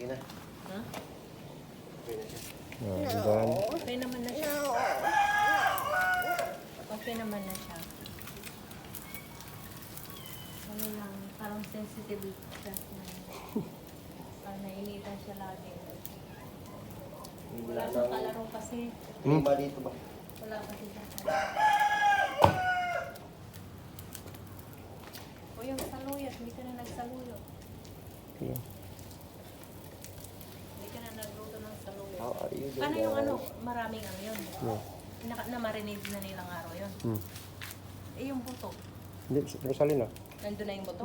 Okay na. Ha? Okay na siya. Done. Okay naman na siya. Okay naman na siya. Ano lang, parang sensitive siya. Parang nainitan siya lagi. Wala siyang kalaro kasi. Lima dito ba? Wala kasi siya. O yung saluyot, hindi ka na nagsaluyot. Okay. Hindi ka na nagluto ng saluyot. How are you doing? Paano yung ano, maraming ano yun? Yeah. Na-marinate na nilang araw yun. Eh yung buto, Hindi, salin na. nandun na yung buto.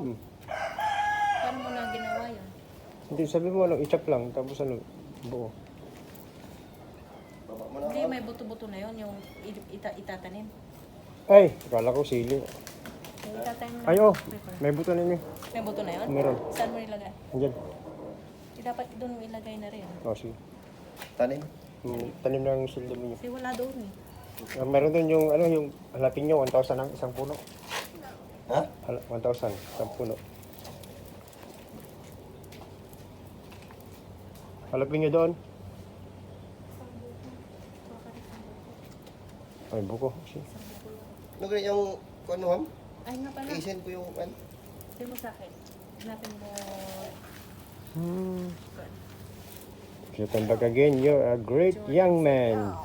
Paano mo na ginawa yun? Hindi, sabi mo ano, i-chop lang, tapos ano, buo. Baba mo na Hindi, ako. may buto-buto na yun, yung itatanim. Ay, akala ko sili. Yung itatanim na Ay, oh, paper. may buto na yun. May buto na yun? Meron. Saan mo nilagay? Andyan. Dapat doon mo ilagay na rin. Oh, sige. Tanim. Tanim ng sildo niyo. Kasi wala doon eh. Meron doon yung, ano, yung hanapin nyo, 1,000 ang isang puno. Ha? 1,000, isang puno. Hanapin nyo doon. Ay, buko. Sige. Ano ganyan yung ano ham? Ay nga pala. I-send ko yung ano. Hindi mo sa akin. Hanapin mo. You come back again. You're a great young man.